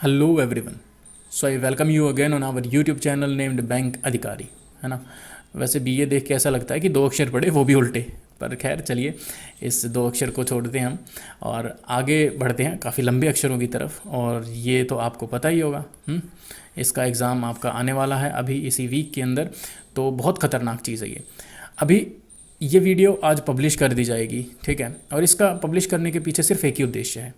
Hello everyone. So I welcome you again on our YouTube channel named bank अधिकारी, है ना। वैसे BA देख के ऐसा लगता है कि दो अक्षर पढ़े वो भी उल्टे, पर खैर चलिए इस दो अक्षर को छोड़ते हैं हम और आगे बढ़ते हैं काफ़ी लंबे अक्षरों की तरफ। और ये तो आपको पता ही होगा, इसका एग्ज़ाम आपका आने वाला है अभी इसी वीक के अंदर। तो बहुत ख़तरनाक चीज़ है ये। अभी ये वीडियो आज पब्लिश कर दी जाएगी, ठीक है। और इसका पब्लिश करने के पीछे सिर्फ एक ही उद्देश्य है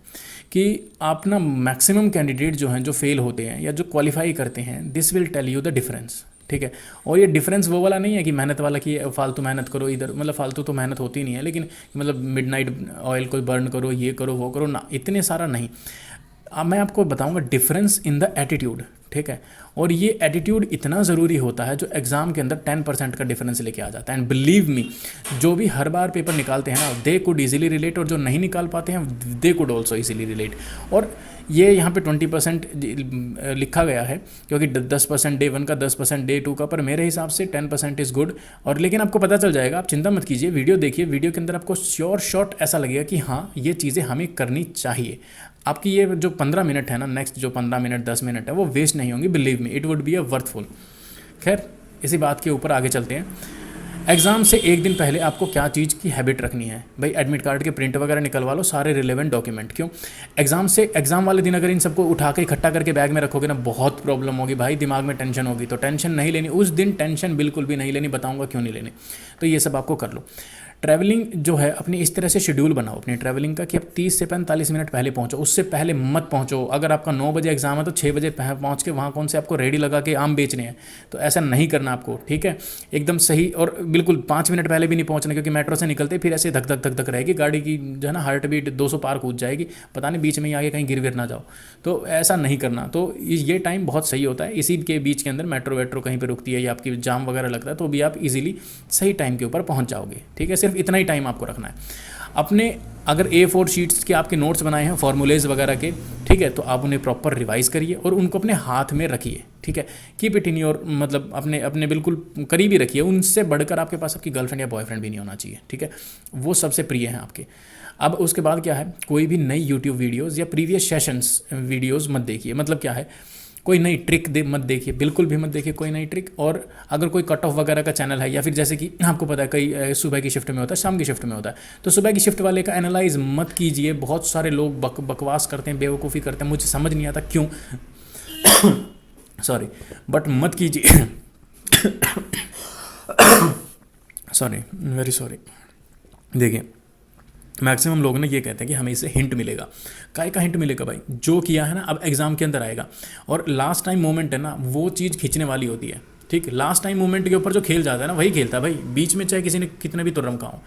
कि आप ना मैक्सिमम कैंडिडेट जो हैं, जो फेल होते हैं या जो क्वालिफाई करते हैं, this will tell you the difference, ठीक है। और ये डिफरेंस वो वाला नहीं है कि मेहनत वाला कि फालतू मेहनत करो इधर, मतलब फालतू तो मेहनत होती नहीं है, लेकिन मतलब मिडनाइट ऑयल को बर्न करो, ये करो वो करो ना, इतने सारा नहीं। अब मैं आपको बताऊंगा डिफरेंस इन द एटीट्यूड, ठीक है। और ये एटीट्यूड इतना ज़रूरी होता है जो एग्ज़ाम के अंदर 10% का डिफरेंस लेके आ जाता है। एंड बिलीव मी, जो भी हर बार पेपर निकालते हैं ना, दे कुड इजीली रिलेट, और जो नहीं निकाल पाते हैं they could also easily relate. और ये यहाँ पे 20% लिखा गया है क्योंकि 10% डे 1 का, 10% डे 2 का, पर मेरे हिसाब से 10% इज़ गुड। और लेकिन आपको पता चल जाएगा, आप चिंता मत कीजिए, वीडियो देखिए, वीडियो के अंदर आपको श्योर शॉट ऐसा लगेगा कि हाँ ये चीज़ें हमें करनी चाहिए। आपकी ये जो 15 मिनट है ना, नेक्स्ट जो 15 मिनट 10 मिनट है, वो वेस्ट नहीं होंगी, believe me, it would be a worthful. खैर इसी बात के ऊपर आगे चलते हैं। एग्ज़ाम से एक दिन पहले आपको क्या चीज़ की हैबिट रखनी है भाई? एडमिट कार्ड के प्रिंट वगैरह निकलवा लो, सारे रिलेवेंट डॉक्यूमेंट। क्यों? एग्ज़ाम वाले दिन अगर इन सबको उठा के इकट्ठा करके बैग में रखोगे ना, बहुत प्रॉब्लम होगी भाई, दिमाग में टेंशन होगी। तो टेंशन नहीं लेनी उस दिन, टेंशन बिल्कुल भी नहीं लेनी, बताऊंगा क्यों नहीं लेनी। तो ये सब आपको कर लो। ट्रैवलिंग जो है अपनी इस तरह से शेड्यूल बनाओ अपनी ट्रैवलिंग का कि आप 30 से 45 मिनट पहले पहुंचो, उससे पहले मत पहुंचो। अगर आपका 9 बजे एग्जाम है तो 6 बजे पहुंच के वहाँ कौन से आपको रेडी लगा के आम बेचने हैं, तो ऐसा नहीं करना आपको, ठीक है। एकदम सही, और बिल्कुल 5 मिनट पहले भी नहीं पहुंचना, क्योंकि मेट्रो से निकलते फिर ऐसे धक धक धक धक रहेगी गाड़ी की, जो है ना, हार्ट बीट 200 पार कूद जाएगी, पता नहीं बीच में ही आगे कहीं गिर ना जाओ। तो ऐसा नहीं करना। तो ये टाइम बहुत सही होता है, इसी के बीच के अंदर मेट्रो वेट्रो कहीं पर रुकती है या आपकी जाम वगैरह लगता है, तो भी आप इजीली सही टाइम के ऊपर पहुंच जाओगे, ठीक है। सिर्फ इतना ही टाइम आपको रखना है अपने। अगर A4 शीट्स के आपके नोट्स बनाए हैं फॉर्मूलेज वगैरह के, ठीक है, तो आप उन्हें प्रॉपर रिवाइज करिए और उनको अपने हाथ में रखिए, ठीक है। कीप इट इन योर, मतलब अपने अपने बिल्कुल करीब ही रखिए। उनसे बढ़कर आपके पास आपकी गर्लफ्रेंड या बॉयफ्रेंड भी नहीं होना चाहिए, ठीक है। वो सबसे प्रिय हैं आपके। अब उसके बाद क्या है, कोई भी नई यूट्यूब वीडियोज़ या प्रीवियस सेशंस वीडियोज़ मत देखिए। मतलब क्या है, कोई नई ट्रिक मत देखिए, बिल्कुल भी मत देखिए कोई नई ट्रिक। और अगर कोई कट ऑफ वगैरह का चैनल है, या फिर जैसे कि आपको पता है कई सुबह की शिफ्ट में होता है, शाम की शिफ्ट में होता है, तो सुबह की शिफ्ट वाले का एनालाइज मत कीजिए। बहुत सारे लोग बकवास करते हैं, बेवकूफ़ी करते हैं, मुझे समझ नहीं आता क्यों। सॉरी, बट मत कीजिए। Sorry, very sorry. देखिए, मैक्सिमम लोग ना ये कहते हैं कि हमें इससे हिंट मिलेगा। काय का हिंट मिलेगा भाई? जो किया है ना, अब एग्जाम के अंदर आएगा। और लास्ट टाइम मोमेंट है ना, वो चीज़ खींचने वाली होती है, ठीक। लास्ट टाइम मोमेंट के ऊपर जो खेल जाता है ना, वही खेलता है भाई। बीच में चाहे किसी ने कितने भी तुर्रम खाओ।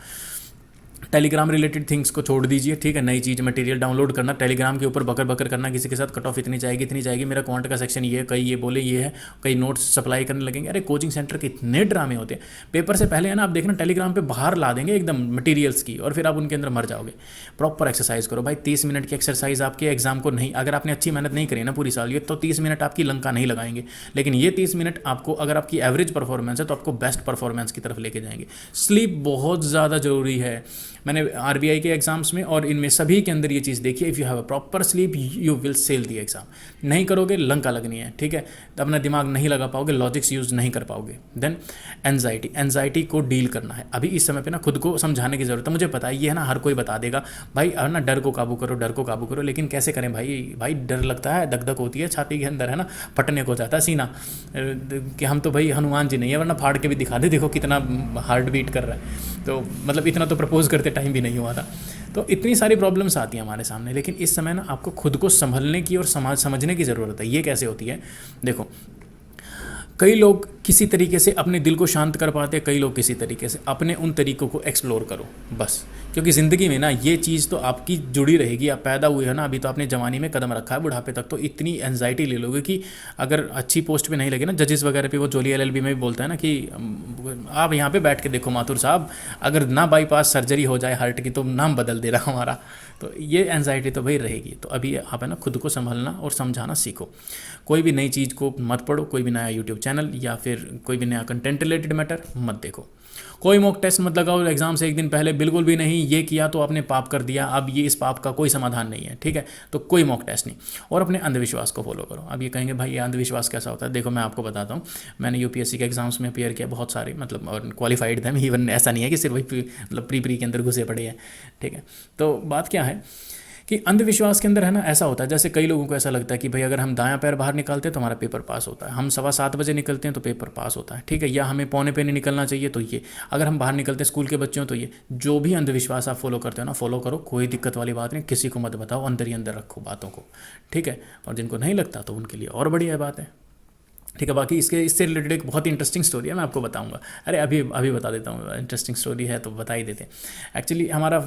टेलीग्राम रिलेटेड थिंग्स को छोड़ दीजिए, ठीक है। नई चीज़ मटेरियल डाउनलोड करना, टेलीग्राम के ऊपर बकर बकर करना किसी के साथ, कट ऑफ इतनी जाएगी, मेरा क्वांट का सेक्शन ये है, कई ये बोले ये है, कई नोट्स सप्लाई करने लगेंगे। अरे कोचिंग सेंटर के इतने ड्रामे होते हैं। पेपर से पहले है ना, आप देखना टेलीग्राम पे बाहर ला देंगे एकदम मटीरियल्स की, और फिर आप उनके अंदर मर जाओगे। प्रॉपर एक्सरसाइज करो भाई। 30 मिनट की एक्सरसाइज आपके एग्जाम को नहीं, अगर आपने अच्छी मेहनत नहीं करी ना पूरी साल, ये तो 30 मिनट आपकी लंका नहीं लगाएंगे। लेकिन ये 30 मिनट आपको, अगर आपकी एवरेज परफॉर्मेंस है तो आपको बेस्ट परफॉर्मेंस की तरफ लेके जाएंगे। स्लीप बहुत ज़्यादा ज़रूरी है। मैंने आरबीआई के एग्जाम्स में और इनमें सभी के अंदर ये चीज़ देखी है। If you have a proper sleep you will sail the exam. नहीं करोगे लंका लगनी है, ठीक है। तो अपना दिमाग नहीं लगा पाओगे, लॉजिक्स यूज़ नहीं कर पाओगे। देन एनजाइटी को डील करना है। अभी इस समय पे ना खुद को समझाने की ज़रूरत है। मुझे पता है ये है ना, हर कोई बता देगा भाई, है ना, डर को काबू करो, डर को काबू करो। लेकिन कैसे करें भाई डर लगता है, दग दग होती है छाती के अंदर, है ना, फटने को जाता है सीना कि हम तो भाई हनुमान जी नहीं है, वरना फाड़ के भी दिखा दे, देखो कितना हार्ट बीट कर रहा है। तो मतलब इतना तो प्रपोज करते टाइम भी नहीं हुआ था। तो इतनी सारी प्रॉब्लम्स आती हैं हमारे सामने। लेकिन इस समय ना आपको खुद को संभलने की और समझने की ज़रूरत है। ये कैसे होती है, देखो, कई लोग किसी तरीके से अपने दिल को शांत कर पाते हैं, कई लोग किसी तरीके से। अपने उन तरीकों को एक्सप्लोर करो बस। क्योंकि ज़िंदगी में ना ये चीज़ तो आपकी जुड़ी रहेगी। आप पैदा हुए हो ना, अभी तो आपने जवानी में कदम रखा है, बुढ़ापे तक तो इतनी एनजाइटी ले लोगे कि अगर अच्छी पोस्ट पे नहीं लगे ना, जजेस वगैरह पे, वो जोली एलएलबी में भी बोलता है ना कि आप यहाँ पे बैठ के देखो माथुर साहब, अगर ना बाईपास सर्जरी हो जाए हार्ट की तो नाम बदल दे रहा हमारा। तो ये एनजाइटी तो भाई रहेगी। तो अभी आप है ना खुद को संभलना और समझाना सीखो। कोई भी नई चीज़ को मत पढ़ो, कोई भी नया यूट्यूब चैनल या फिर फिर कोई भी नया कंटेंट रिलेटेड मैटर मत देखो। कोई मॉक टेस्ट मत लगाओ एग्जाम से एक दिन पहले, बिल्कुल भी नहीं। ये किया तो आपने पाप कर दिया, अब ये इस पाप का कोई समाधान नहीं है, ठीक है। तो कोई मॉक टेस्ट नहीं, और अपने अंधविश्वास को फॉलो करो। अब ये कहेंगे भाई ये अंधविश्वास कैसा होता है, देखो मैं आपको बताता हूँ। मैंने यूपीएससी के एग्जाम्स में अपियर किया बहुत सारे, मतलब और क्वालिफाइड थे, इवन ऐसा नहीं है कि सिर्फ वही मतलब प्री के अंदर घुसे पड़े हैं, ठीक है। तो बात क्या है कि अंधविश्वास के अंदर है ना, ऐसा होता है जैसे कई लोगों को ऐसा लगता है कि भाई अगर हम दायां पैर बाहर निकालते हैं तो हमारा पेपर पास होता है, हम 7:15 बजे निकलते हैं तो पेपर पास होता है, ठीक है, या हमें पौने पे नहीं निकलना चाहिए तो ये, अगर हम बाहर निकलते हैं स्कूल के बच्चे हो तो ये। जो भी अंधविश्वास आप फॉलो करते हो ना, फॉलो करो, कोई दिक्कत वाली बात नहीं, किसी को मत बताओ, अंदर ही अंदर रखो बातों को, ठीक है। और जिनको नहीं लगता तो उनके लिए और बढ़िया बात है, ठीक है। बाकी इससे रिलेटेड एक बहुत ही इंटरेस्टिंग स्टोरी है, मैं आपको बताऊंगा। अरे अभी बता देता हूँ, इंटरेस्टिंग स्टोरी है तो बता ही देते हैं। एक्चुअली हमारा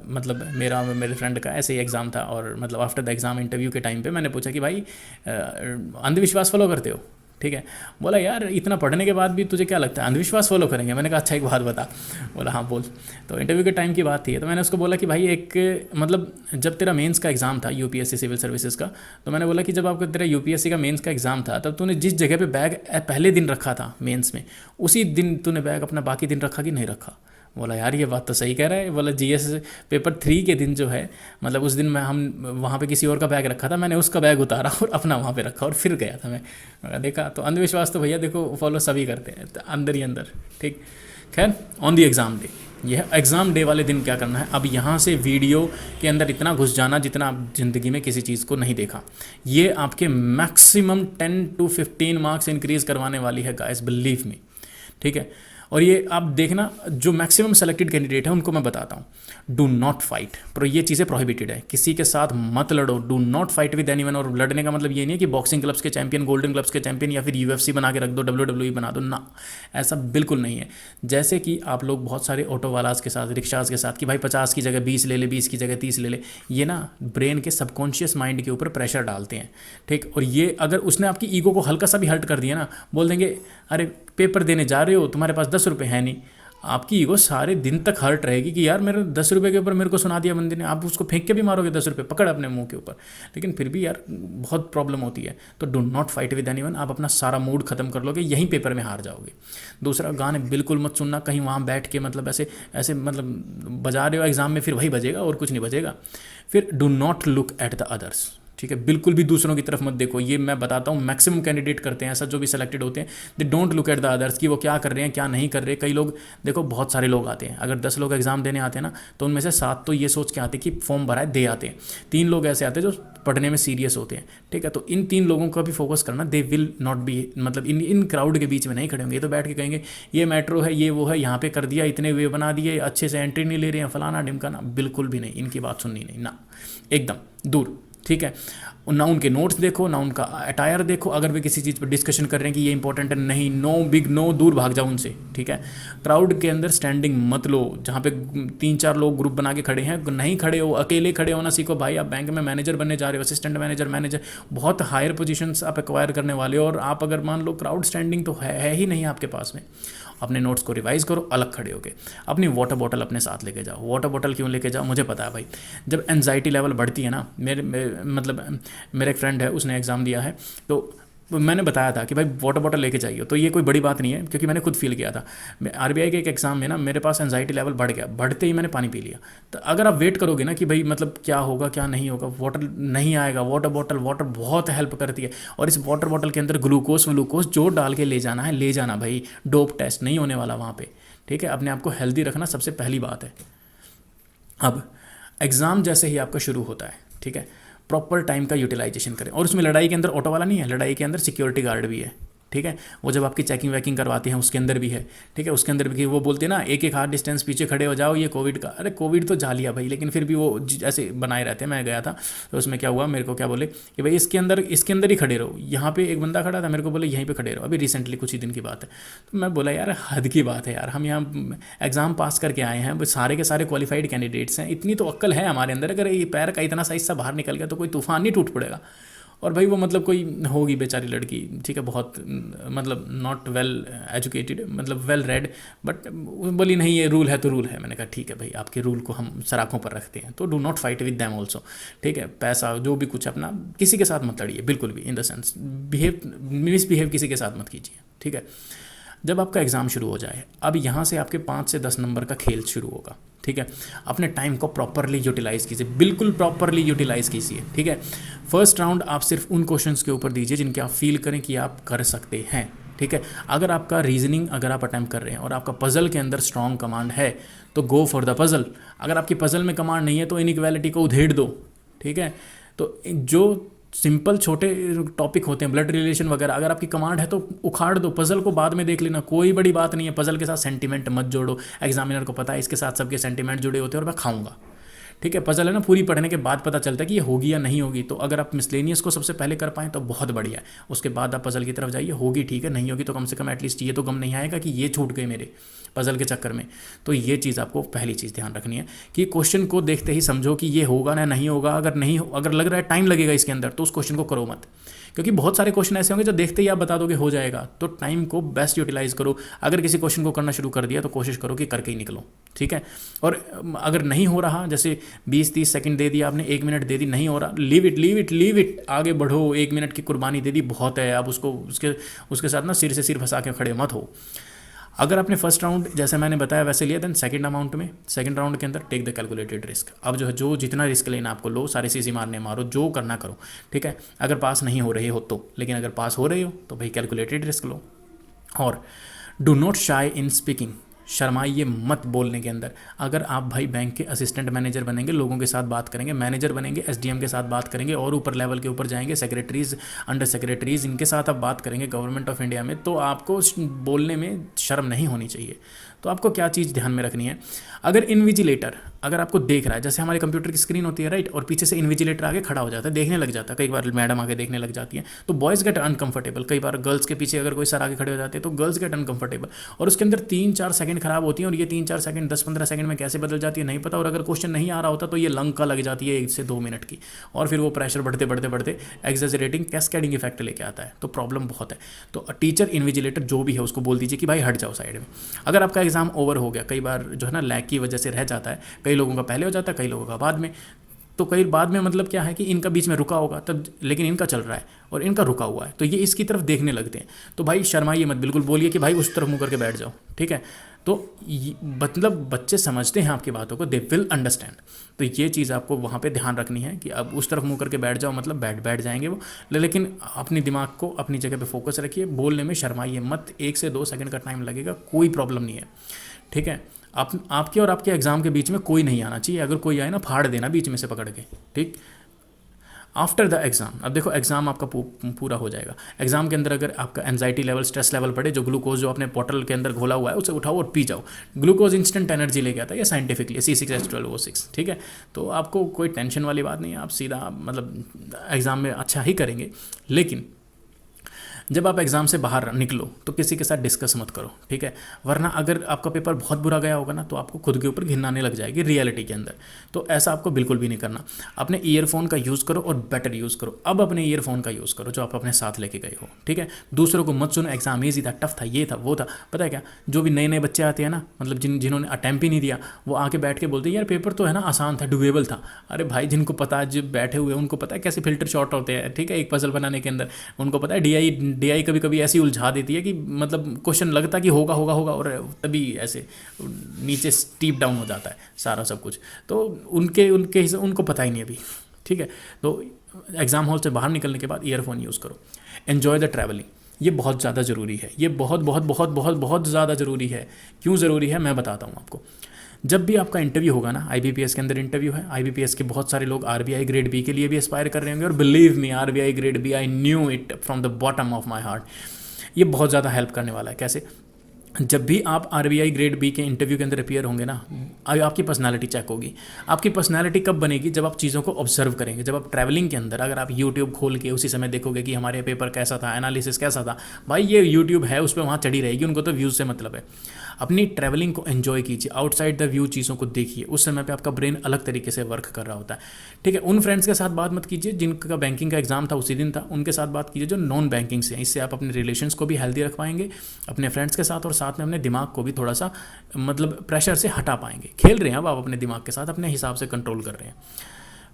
मतलब मेरे फ्रेंड का ऐसे ही एग्ज़ाम था, और मतलब आफ्टर द एग्ज़ाम इंटरव्यू के टाइम पे मैंने पूछा कि भाई अंधविश्वास फॉलो करते हो, ठीक है। बोला यार इतना पढ़ने के बाद भी तुझे क्या लगता है अंधविश्वास फॉलो करेंगे। मैंने कहा अच्छा एक बात बता। बोला हाँ बोल। तो इंटरव्यू के टाइम की बात थी, तो मैंने उसको बोला कि भाई एक मतलब जब तेरा मेंस का एग्ज़ाम था यूपीएससी सिविल सर्विसेज का, तो मैंने बोला कि जब आपका तेरा यूपीएससी का मेंस का एग्ज़ाम था तब तूने जिस जगह पे बैग पहले दिन रखा था मेंस में, उसी दिन तूने बैग अपना बाकी दिन रखा कि नहीं रखा। बोला यार ये बात तो सही कह रहा है। बोला जीएस पेपर 3 के दिन जो है, मतलब उस दिन हम वहाँ पे किसी और का बैग रखा था, मैंने उसका बैग उतारा और अपना वहाँ पे रखा और फिर गया था मैं। देखा तो अंधविश्वास तो भैया देखो फॉलो सभी करते हैं, तो अंदर ही अंदर, ठीक। खैर ऑन दी एग्ज़ाम डे, यह एग्ज़ाम डे वाले दिन क्या करना है, अब यहाँ से वीडियो के अंदर इतना घुस जाना जितना आप ज़िंदगी में किसी चीज़ को नहीं देखा। ये आपके मैक्सिमम 10 to 15 मार्क्स इंक्रीज़ करवाने वाली है गाइस, बिलीव मी, ठीक है। और ये आप देखना, जो मैक्सिमम सेलेक्टेड कैंडिडेट है उनको मैं बताता हूँ, डू नॉट फाइट, पर ये चीज़ें प्रोहिबिटेड है, किसी के साथ मत लड़ो, do not fight with anyone. और लड़ने का मतलब ये नहीं है कि बॉक्सिंग क्लब्स के चैंपियन, गोल्डन क्लब्स के चैंपियन, या फिर यूएफसी बना के रख दो, WWE बना दो ना, ऐसा बिल्कुल नहीं है। जैसे कि आप लोग बहुत सारे ऑटो वालाज के साथ, रिक्शाज के साथ कि भाई 50 की जगह 20 ले ले, 20 की जगह 30 ले ले, ये ना ब्रेन के सबकॉन्शियस माइंड के ऊपर प्रेशर डालते हैं, ठीक। और ये अगर उसने आपकी ईगो को हल्का सा भी हर्ट कर दिया ना, बोल देंगे अरे पेपर देने जा रहे हो, तुम्हारे पास 10 रुपये है नहीं, आपकी ईगो सारे दिन तक हर्ट रहेगी कि यार मेरे 10 रुपये के ऊपर मेरे को सुना दिया बंदे ने, आप उसको फेंक के भी मारोगे 10 रुपये पकड़ अपने मुंह के ऊपर, लेकिन फिर भी यार बहुत प्रॉब्लम होती है। तो do not fight with anyone, आप अपना सारा मूड खत्म कर लोगे, यहीं पेपर में हार जाओगे। दूसरा, गाने बिल्कुल मत सुनना कहीं वहाँ बैठ के, मतलब ऐसे मतलब बजा रहे हो एग्जाम में, फिर वही बजेगा और कुछ नहीं बजेगा। फिर do not look at the others, ठीक है, बिल्कुल भी दूसरों की तरफ मत देखो। ये मैं बताता हूँ मैक्सिमम कैंडिडेट करते हैं ऐसा, जो भी सिलेक्टेड होते हैं, they don't look at the others कि वो क्या कर रहे हैं क्या नहीं कर रहे। कई लोग देखो, बहुत सारे लोग आते हैं, अगर 10 लोग एग्जाम देने आते हैं ना, तो उनमें से 7 तो ये सोच के आते हैं कि फॉर्म भरा है दे आते हैं, 3 लोग ऐसे आते हैं जो पढ़ने में सीरियस होते हैं, ठीक है। तो इन 3 लोगों का भी फोकस करना, दे विल नॉट बी, मतलब इन क्राउड के बीच में नहीं खड़े होंगे। ये तो बैठ के कहेंगे ये मेट्रो है, ये वो है, यहाँ पे कर दिया, इतने वे बना दिए, अच्छे से एंट्री नहीं ले रहे हैं, फलाना ढिमकाना, बिल्कुल भी नहीं, इनकी बात सुननी नहीं ना, एकदम दूर, ठीक है। ना उनके नोट्स देखो, ना उनका अटायर देखो, अगर वे किसी चीज़ पर डिस्कशन कर रहे हैं कि ये इंपॉर्टेंट है, नहीं, नो बिग नो, दूर भाग जाओ उनसे, ठीक है। क्राउड के अंदर स्टैंडिंग मत लो, जहाँ पे 3-4 लोग ग्रुप बना के खड़े हैं, नहीं खड़े हो, अकेले खड़े होना सीखो भाई। आप बैंक में मैनेजर बनने जा रहे हो, असिस्टेंट मैनेजर, बहुत हायर पोजीशंस आप एक्वायर करने वाले हो, और आप अगर मान लो क्राउड स्टैंडिंग तो है ही नहीं आपके पास में, अपने नोट्स को रिवाइज करो, अलग खड़े होके। अपनी वाटर बॉटल अपने साथ लेके जाओ। वाटर बॉटल क्यों लेके जाओ, मुझे पता है भाई, जब एनजाइटी लेवल बढ़ती है ना, मेरा एक फ्रेंड है, उसने एग्ज़ाम दिया है, तो मैंने बताया था कि भाई वाटर बॉटल लेके जाइए, तो ये कोई बड़ी बात नहीं है, क्योंकि मैंने खुद फील किया था। आरबीआई के एक एग्ज़ाम में ना मेरे पास एनजाइटी लेवल बढ़ गया, बढ़ते ही मैंने पानी पी लिया। तो अगर आप वेट करोगे ना कि भाई मतलब क्या होगा क्या नहीं होगा, वाटर नहीं आएगा, वाटर बहुत हेल्प करती है। और इस वाटर बॉटल के अंदर ग्लूकोज जो डाल के ले जाना है, ले जाना भाई, डोप टेस्ट नहीं होने वाला वहाँ पे, ठीक है। अपने आप को हेल्दी रखना सबसे पहली बात है। अब एग्ज़ाम जैसे ही आपका शुरू होता है, ठीक है, प्रॉपर टाइम का यूटिलाइजेशन करें। और उसमें लड़ाई के अंदर ऑटो वाला नहीं है, लड़ाई के अंदर सिक्योरिटी गार्ड भी है, ठीक है। वो जब आपकी चेकिंग वैकिंग करवाते हैं उसके अंदर भी है, ठीक है। उसके अंदर भी वो बोलते हैं ना, एक हाथ डिस्टेंस पीछे खड़े हो जाओ, ये कोविड का, अरे कोविड तो जा लिया भाई, लेकिन फिर भी वो ऐसे बनाए रहते हैं। मैं गया था तो उसमें क्या हुआ, मेरे को क्या बोले कि भाई इसके अंदर ही खड़े रहो। यहाँ पे एक बंदा खड़ा था, मेरे को बोले यहीं पे खड़े रहो, अभी रिसेंटली कुछ ही दिन की बात है। तो मैं बोला यार हद की बात है यार, हम यहाँ एग्जाम पास करके आए हैं, सारे के सारे क्वालिफाइड कैंडिडेट्स हैं, इतनी तो अक्ल है हमारे अंदर, अगर ये पैर का इतना सा हिस्सा बाहर निकल गया तो कोई तूफान नहीं टूट पड़ेगा। और भाई वो मतलब कोई होगी बेचारी लड़की, ठीक है, बहुत मतलब नॉट वेल एजुकेटेड, मतलब वेल रेड, बट बोली नहीं ये रूल है तो रूल है। मैंने कहा ठीक है भाई, आपके रूल को हम सराखों पर रखते हैं, तो do not fight with them also, ठीक है। पैसा जो भी कुछ अपना किसी के साथ मत लड़िए, बिल्कुल भी, इन द सेंस मिसबिहेव किसी के साथ मत कीजिए। ठीक है। जब आपका एग्ज़ाम शुरू हो जाए, अब यहाँ से आपके 5 से 10 नंबर का खेल शुरू होगा, ठीक है। अपने टाइम को प्रॉपरली यूटिलाइज़ कीजिए, बिल्कुल प्रॉपरली यूटिलाइज़ कीजिए, ठीक है। फर्स्ट राउंड आप सिर्फ उन क्वेश्चंस के ऊपर दीजिए जिनके आप फील करें कि आप कर सकते हैं, ठीक है। अगर आपका रीजनिंग अगर आप अटैम्प्ट कर रहे हैं और आपका पज़ल के अंदर स्ट्रॉन्ग कमांड है तो गो फॉर द पज़ल। अगर आपकी पज़ल में कमांड नहीं है तो इनइक्वालिटी को उधेड़ दो, ठीक है। तो जो सिंपल छोटे टॉपिक होते हैं, ब्लड रिलेशन वगैरह, अगर आपकी कमांड है तो उखाड़ दो, पज़ल को बाद में देख लेना, कोई बड़ी बात नहीं है। पज़ल के साथ सेंटीमेंट मत जोड़ो, एग्जामिनर को पता है इसके साथ सबके सेंटीमेंट जुड़े होते हैं और मैं खाऊंगा, ठीक है। पज़ल है ना, पूरी पढ़ने के बाद पता चलता है कि ये होगी या नहीं होगी। तो अगर आप मिसलेनियस को सबसे पहले कर पाएँ तो बहुत बढ़िया है, उसके बाद आप पज़ल की तरफ जाइए। होगी ठीक है, नहीं होगी तो कम से कम एटलीस्ट ये तो गम नहीं आएगा कि ये छूट गए मेरे पज़ल के चक्कर में। तो ये चीज़ आपको पहली चीज़ ध्यान रखनी है कि क्वेश्चन को देखते ही समझो कि ये होगा ना नहीं होगा। अगर लग रहा है टाइम लगेगा इसके अंदर तो उस क्वेश्चन को करो मत, क्योंकि बहुत सारे क्वेश्चन ऐसे होंगे जो देखते ही आप बता दोगे हो जाएगा। तो टाइम को बेस्ट यूटिलाइज करो। अगर किसी क्वेश्चन को करना शुरू कर दिया तो कोशिश करो कि करके ही निकलो, ठीक है। और अगर नहीं हो रहा, जैसे 20-30 सेकंड दे दिया आपने, 1 मिनट दे दी, नहीं हो रहा, लीव इट, आगे बढ़ो। 1 मिनट की कुर्बानी दे दी, बहुत है। अब उसके साथ ना सिर से सिर फंसा के खड़े मत हो। अगर आपने फर्स्ट राउंड जैसे मैंने बताया वैसे लिया, देन सेकंड राउंड के अंदर टेक द कैलकुलेटेड रिस्क। अब जो जितना रिस्क लेना आपको लो, सारे सीसी मारने मारो, जो करना करो, ठीक है। अगर पास नहीं हो रहे हो तो, लेकिन अगर पास हो रहे हो तो भाई कैलकुलेटेड रिस्क लो। और डू नॉट शाई इन स्पीकिंग, शर्माइए मत बोलने के अंदर। अगर आप भाई बैंक के असिस्टेंट मैनेजर बनेंगे, लोगों के साथ बात करेंगे, मैनेजर बनेंगे, एसडीएम के साथ बात करेंगे और ऊपर लेवल के ऊपर जाएंगे, सेक्रेटरीज, अंडर सेक्रेटरीज, इनके साथ आप बात करेंगे गवर्नमेंट ऑफ इंडिया में, तो आपको बोलने में शर्म नहीं होनी चाहिए। तो आपको क्या चीज़ ध्यान में रखनी है, अगर इन्विजिलेटर अगर आपको देख रहा है, जैसे हमारे कंप्यूटर की स्क्रीन होती है राइट, और पीछे से इन्विजिलेटर आगे खड़ा हो जाता है, देखने लग जाता है, कई बार मैडम आगे देखने लग जाती है तो बॉयज़ गेट अनकंफर्टेबल। कई बार गर्ल्स के पीछे अगर कोई सर आगे खड़े हो जाते हैं तो गर्ल्स गेट अनकंफर्टेबल, और उसके अंदर 3-4 सेकंड खराब होती हैं, और ये 3-4 सेकंड 10-15 सेकंड में कैसे बदल जाती है नहीं पता। और अगर क्वेश्चन नहीं आ रहा होता तो ये लंका लग जाती है 1 से 2 मिनट की, और फिर वो प्रेशर बढ़ते एग्जैजरेटिंग कैस्केडिंग इफेक्ट लेके आता है, तो प्रॉब्लम बहुत है। तो टीचर इन्विजिलेटर जो भी है उसको बोल दीजिए कि भाई हट जाओ साइड में। अगर आपका एग्जाम ओवर हो गया, कई बार जो है ना लैग की वजह से रह जाता है, कई लोगों का पहले हो जाता है, कई लोगों का बाद में। तो कई बाद में मतलब क्या है कि इनका बीच में रुका होगा तब, लेकिन इनका चल रहा है और इनका रुका हुआ है, तो ये इसकी तरफ देखने लगते हैं। तो भाई शर्माइए मत, बिल्कुल बोलिए कि भाई उस तरफ मुँह करके बैठ जाओ, ठीक है। तो मतलब बच्चे समझते हैं आपकी बातों को, दे विल अंडरस्टैंड। तो ये चीज़ आपको वहाँ पे ध्यान रखनी है कि अब उस तरफ मुँह करके बैठ जाओ मतलब बैठ जाएंगे वो, लेकिन अपनी दिमाग को अपनी जगह पे फोकस रखिए। बोलने में शर्माइए मत, 1 से 2 सेकंड का टाइम लगेगा, कोई प्रॉब्लम नहीं है, ठीक है। आपके और आपके एग्ज़ाम के बीच में कोई नहीं आना चाहिए, अगर कोई आए ना फाड़ देना बीच में से पकड़ के, ठीक। आफ्टर द एग्ज़ाम, अब देखो एग्ज़ाम आपका पूरा हो जाएगा। एग्ज़ाम के अंदर अगर आपका एंजाइटी लेवल, स्ट्रेस लेवल बढ़े, जो ग्लूकोज जो अपने बॉटल के अंदर घोला हुआ है उसे उठाओ और पी जाओ। ग्लूकोज इंस्टेंट एनर्जी लेके आता है, ये साइंटिफिकली C6H12O6, ठीक है। तो आपको कोई टेंशन वाली बात नहीं है, आप सीधा मतलब एग्ज़ाम में अच्छा ही करेंगे। लेकिन जब आप एग्ज़ाम से बाहर निकलो तो किसी के साथ डिस्कस मत करो, ठीक है। वरना अगर आपका पेपर बहुत बुरा गया होगा ना तो आपको खुद के ऊपर घिन आने लग जाएगी रियलिटी के अंदर। तो ऐसा आपको बिल्कुल भी नहीं करना। अपने ईयरफोन का यूज़ करो और बेटर यूज़ करो। अब अपने ईयरफोन का यूज़ करो जो आप अपने साथ लेके गए हो, ठीक है। दूसरों को मत सुनो, एग्ज़ाम ईजी था, टफ था, ये था, वो था। पता है क्या, जो भी नए बच्चे आते हैं ना, मतलब जिन्होंने अटैम्प्ट ही नहीं दिया, वो आके बैठ के बोलते हैं यार पेपर तो है ना आसान था, डुएबल था। अरे भाई जिनको पता है, जो बैठे हुए उनको पता है कैसे फिल्टर शॉर्ट होते हैं, ठीक है, एक पजल बनाने के अंदर। उनको पता है DI कभी कभी ऐसी उलझा देती है कि मतलब क्वेश्चन लगता कि होगा और तभी ऐसे नीचे स्टीप डाउन हो जाता है सारा सब कुछ। तो उनको पता ही नहीं अभी, ठीक है। तो एग्ज़ाम हॉल से बाहर निकलने के बाद ईयरफोन यूज़ करो। एन्जॉय द ट्रैवलिंग, ये बहुत ज़्यादा ज़रूरी है, ये बहुत ज़्यादा ज़रूरी है। क्यों ज़रूरी है मैं बताता हूँ आपको। जब भी आपका इंटरव्यू होगा ना, IBPS के अंदर इंटरव्यू है, IBPS के बहुत सारे लोग RBI ग्रेड B के लिए भी एस्पायर कर रहे होंगे, और believe me RBI grade B, I knew it from the bottom of my heart. ये बहुत ज़्यादा हेल्प करने वाला है। कैसे, जब भी आप RBI ग्रेड B के इंटरव्यू के अंदर अपियर होंगे ना, आपकी पर्सनालिटी चेक होगी। आपकी पर्सनालिटी कब बनेगी, जब आप चीज़ों को ऑब्जर्व करेंगे। जब आप ट्रैवलिंग के अंदर अगर आप YouTube खोल के उसी समय देखोगे कि हमारे पेपर कैसा था, एनालिसिस कैसा था, भाई ये YouTube है उस पर वहाँ चढ़ी रहेगी, उनको तो व्यूज़ से मतलब है। अपनी ट्रैवलिंग को एंजॉय कीजिए, आउटसाइड द व्यू चीज़ों को देखिए। उस समय पे आपका ब्रेन अलग तरीके से वर्क कर रहा होता है, ठीक है। उन फ्रेंड्स के साथ बात मत कीजिए जिनका बैंकिंग का एग्जाम था उसी दिन था, उनके साथ बात कीजिए जो नॉन बैंकिंग से हैं। इससे आप अपने रिलेशंस को भी हेल्दी रख पाएंगे अपने फ्रेंड्स के साथ, और साथ में अपने दिमाग को भी थोड़ा सा मतलब प्रेशर से हटा पाएंगे। खेल रहे हैं अब आप अपने दिमाग के साथ, अपने हिसाब से कंट्रोल कर रहे हैं।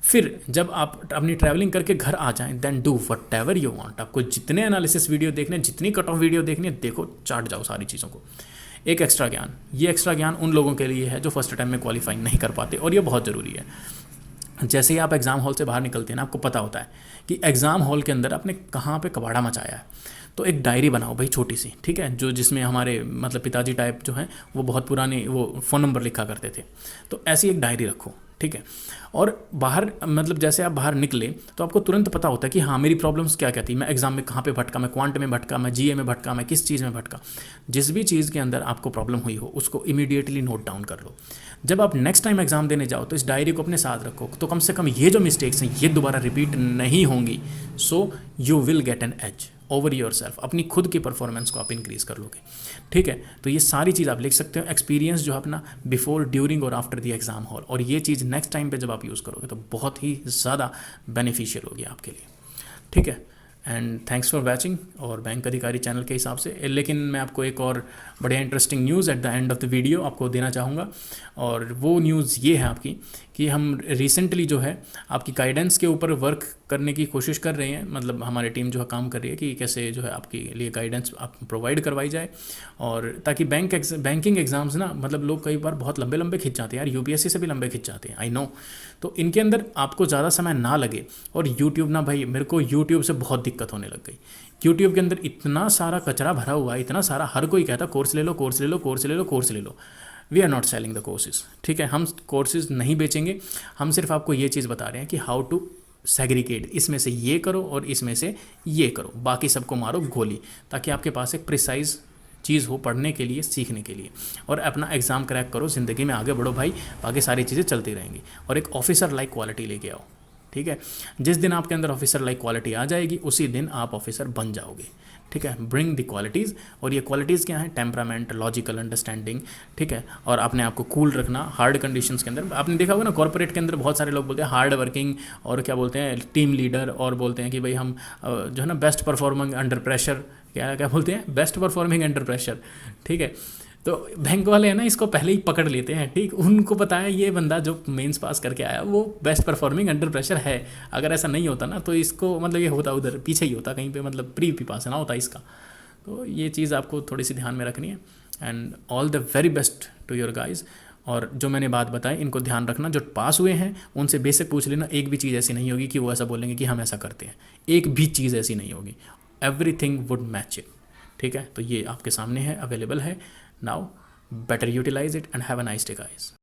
फिर जब आप अपनी ट्रैवलिंग करके घर आ जाएं, then do whatever you want. आपको जितने एनालिसिस वीडियो देखने, जितनी कट ऑफ वीडियो देखनी है, देखो, चाट जाओ सारी चीज़ों को। एक एक्स्ट्रा ज्ञान, ये एक्स्ट्रा ज्ञान उन लोगों के लिए है जो फर्स्ट टाइम में क्वालिफाई नहीं कर पाते, और ये बहुत ज़रूरी है। जैसे ही आप एग्ज़ाम हॉल से बाहर निकलते हैं ना, आपको पता होता है कि एग्ज़ाम हॉल के अंदर आपने कहाँ पे कबाड़ा मचाया है। तो एक डायरी बनाओ भाई, छोटी सी, ठीक है, जो जिसमें हमारे मतलब पिताजी टाइप जो हैं वो बहुत पुराने वो फ़ोन नंबर लिखा करते थे, तो ऐसी एक डायरी रखो, ठीक है। और बाहर मतलब जैसे आप बाहर निकले तो आपको तुरंत पता होता है कि हाँ मेरी प्रॉब्लम्स क्या क्या थी, मैं एग्जाम में कहाँ पे भटका, मैं क्वांट में भटका, मैं जीए में भटका, मैं किस चीज़ में भटका। जिस भी चीज़ के अंदर आपको प्रॉब्लम हुई हो उसको इमीडिएटली नोट डाउन कर लो। जब आप नेक्स्ट टाइम एग्जाम देने जाओ तो इस डायरी को अपने साथ रखो, तो कम से कम ये जो मिस्टेक्स हैं ये दोबारा रिपीट नहीं होंगी। So you will get an edge over yourself, अपनी खुद की परफॉर्मेंस को आप इंक्रीज़ कर लोगे, ठीक है। तो ये सारी चीज़ आप लिख सकते हो, एक्सपीरियंस जो है अपना बिफोर, ड्यूरिंग और आफ्टर द एग्जाम हॉल, और ये चीज़ नेक्स्ट टाइम पे जब आप यूज़ करोगे तो बहुत ही ज़्यादा बेनिफिशियल होगी आपके लिए, ठीक है। एंड थैंक्स फॉर वॉचिंग, और बैंक अधिकारी चैनल के हिसाब से। लेकिन मैं आपको एक और बढ़िया interesting news at the end of the video आपको देना चाहूँगा, और वो न्यूज़ ये है आपकी कि हम रिसेंटली जो है आपकी गाइडेंस के ऊपर वर्क करने की कोशिश कर रहे हैं। मतलब हमारी टीम जो है काम कर रही है कि कैसे जो है आपके लिए गाइडेंस आप प्रोवाइड करवाई जाए, और ताकि बैंकिंग एग्ज़ाम्स ना, मतलब लोग कई बार बहुत लंबे लंबे खिंच जाते हैं यार, यूपीएससी से भी लंबे खिंच जाते हैं, आई नो। तो इनके अंदर आपको ज़्यादा समय ना लगे। और यूट्यूब ना भाई, मेरे को यूट्यूब से बहुत दिक्कत होने लग गई। यूट्यूब के अंदर इतना सारा कचरा भरा हुआ है, इतना सारा, हर कोई कहता कोर्स ले लो, कोर्स ले लो, कोर्स ले लो, कोर्स ले लो। We are not selling the courses, ठीक है, हम कोर्सेज नहीं बेचेंगे। हम सिर्फ आपको ये चीज़ बता रहे हैं कि हाउ टू सेग्रीगेट, इसमें से ये करो और इसमें से ये करो, बाकी सबको मारो गोली, ताकि आपके पास एक प्रिसाइज चीज़ हो पढ़ने के लिए, सीखने के लिए, और अपना एग्ज़ाम क्रैक करो, ज़िंदगी में आगे बढ़ो भाई, बाकी सारी चीज़ें चलती रहेंगी। और एक ऑफिसर लाइक क्वालिटी लेके आओ, ठीक है। जिस दिन आपके अंदर ऑफिसर लाइक क्वालिटी आ जाएगी उसी दिन आप ऑफिसर बन जाओगे, ठीक है। ब्रिंग द क्वालिटीज़, और ये क्वालिटीज़ क्या हैं? टेम्परामेंट, लॉजिकल अंडरस्टैंडिंग, ठीक है। और अपने आप को कूल रखना हार्ड कंडीशंस के अंदर। आपने देखा होगा ना, कॉर्पोरेट के अंदर बहुत सारे लोग बोलते हैं हार्ड वर्किंग, और क्या बोलते हैं, टीम लीडर, और बोलते हैं कि भाई हम जो है ना बेस्ट परफॉर्मिंग अंडर प्रेशर, क्या क्या बोलते हैं, बेस्ट परफॉर्मिंग अंडर प्रेशर, ठीक है। तो बैंक वाले हैं ना, इसको पहले ही पकड़ लेते हैं, ठीक। उनको पता है ये बंदा जो मेंस पास करके आया वो बेस्ट परफॉर्मिंग अंडर प्रेशर है। अगर ऐसा नहीं होता ना तो इसको मतलब ये होता उधर पीछे ही होता कहीं पे, मतलब प्री पास ना होता इसका। तो ये चीज़ आपको थोड़ी सी ध्यान में रखनी है। And all the very best to your guys. और जो मैंने बात बताई इनको ध्यान रखना, जो पास हुए हैं उनसे बेसिक पूछ लेना, एक भी चीज़ ऐसी नहीं होगी कि वो ऐसा बोलेंगे कि हम ऐसा करते हैं, एक भी चीज़ ऐसी नहीं होगी, एवरीथिंग वुड मैच इट, ठीक है। तो ये आपके सामने है, अवेलेबल है now, better utilize it and have a nice day guys।